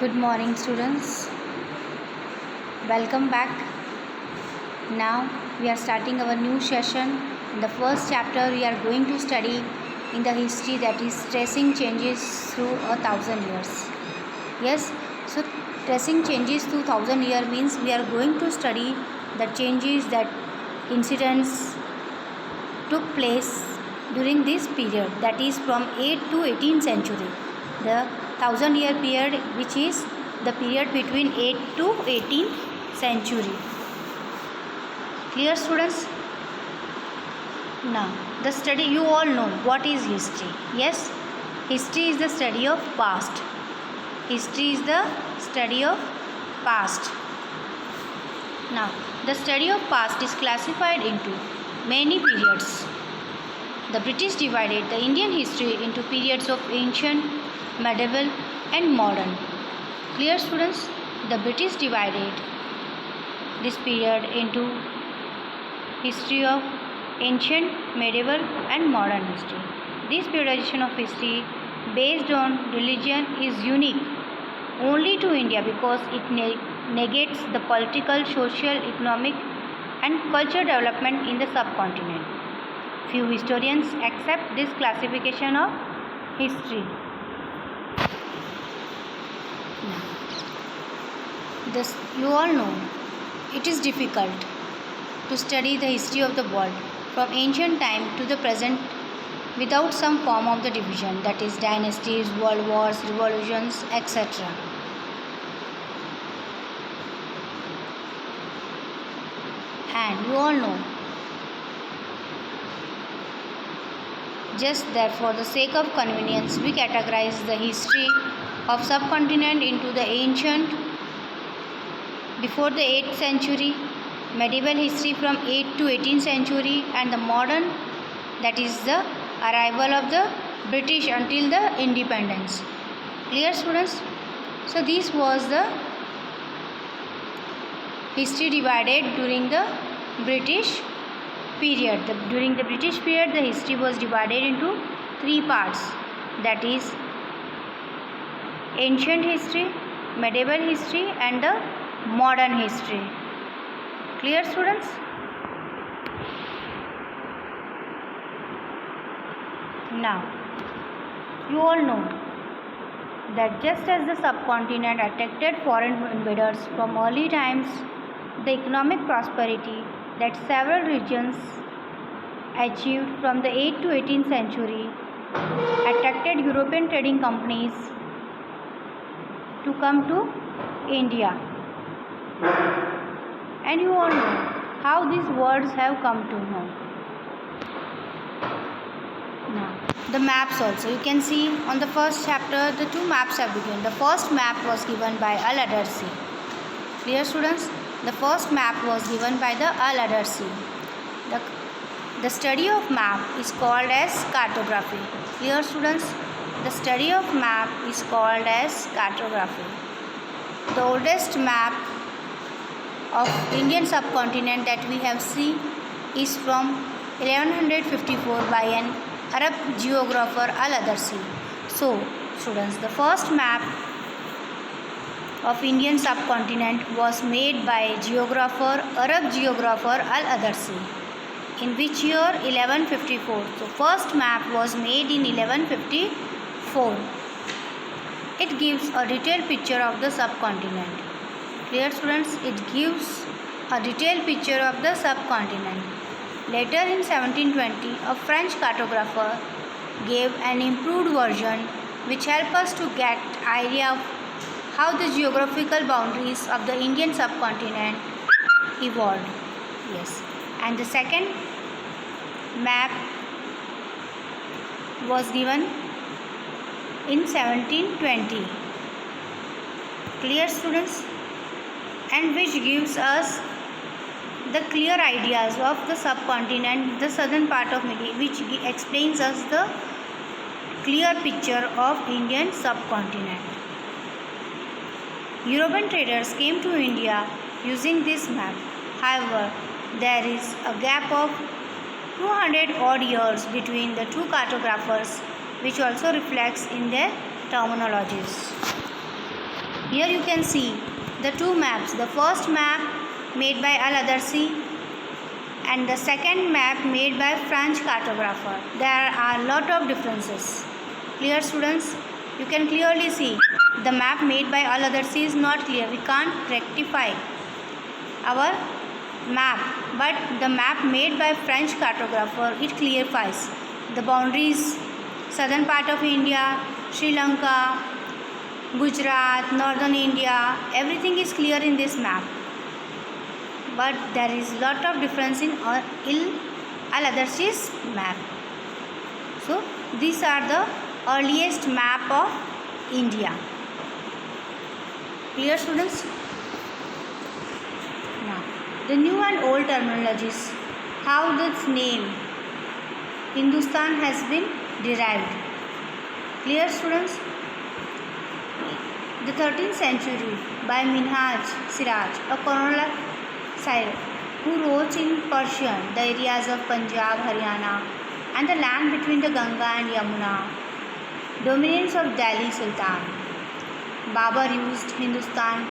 Good morning, students. Welcome back. Now we are starting our new session. In the first chapter, we are going to study in the history that is tracing changes through 1,000 years. Yes, so tracing changes through 1,000 years means we are going to study the changes that incidents took place during this period, that is from 8th to 18th century. The 1,000-year period, which is the period between 8th to 18th century. Clear, students? Now, the study, you all know what is history. Yes, history is the study of past. History is the study of past. Now, the study of past is classified into many periods. The British divided the Indian history into periods of ancient, medieval and modern. Clear, students? The British divided this period into history of ancient, medieval and modern history. This periodization of history based on religion is unique only to India because it negates the political, social, economic and cultural development in the subcontinent. Few historians accept this classification of history. This, you all know, it is difficult to study the history of the world from ancient time to the present without some form of the division, that is dynasties, world wars, revolutions, etc. And you all know, just that for the sake of convenience, we categorize the history of subcontinent into the ancient before the 8th century, medieval history from 8th to 18th century and the modern, that is the arrival of the British until the independence. Clear, students? So this was the history divided during the British period. During the British period, the history was divided into three parts, that is ancient history, medieval history and the modern history. Clear, students? Now, you all know that just as the subcontinent attracted foreign invaders from early times, the economic prosperity that several regions achieved from the 8th to 18th century attracted European trading companies to come to India. And you all know how these words have come to know. Now, the maps also. You can see on the first chapter, the two maps are given. The first map was given by Al-Adarsi. Clear, students? The first map was given by the Al-Adarsi. The study of map is called as cartography. Clear, students? The study of map is called as cartography. The oldest map of Indian subcontinent that we have seen is from 1154 by an Arab geographer Al-Adarsi. So, students, the first map of Indian subcontinent was made by Arab geographer Al-Adarsi. In which year? 1154. So, first map was made in 1154. It gives a detailed picture of the subcontinent. Clear, students? It gives a detailed picture of the subcontinent. Later in 1720, a French cartographer gave an improved version which helped us to get idea of how the geographical boundaries of the Indian subcontinent evolved. Yes. And the second map was given in 1720. Clear, students? And which gives us the clear ideas of the subcontinent, the southern part of India, which explains us the clear picture of Indian subcontinent. European traders came to India using this map. However, there is a gap of 200 odd years between the two cartographers, which also reflects in their terminologies. Here you can see the two maps. The first map made by Al-Adarsi and the second map made by French cartographer. There are a lot of differences. Clear, students? You can clearly see the map made by Al-Adarsi is not clear. We can't rectify our map, but the map made by French cartographer, it clarifies the boundaries, southern part of India, Sri Lanka, Gujarat, northern India, everything is clear in this map. But there is lot of difference in Al-Adarsi's map. So these are the earliest map of India. Clear, students? Now, the new and old terminologies, how this name Hindustan has been derived. Clear, students? The 13th century by Minhaj Siraj, a colonial Sire, who wrote in Persian the areas of Punjab, Haryana and the land between the Ganga and Yamuna, dominance of Delhi Sultan. Babur used Hindustan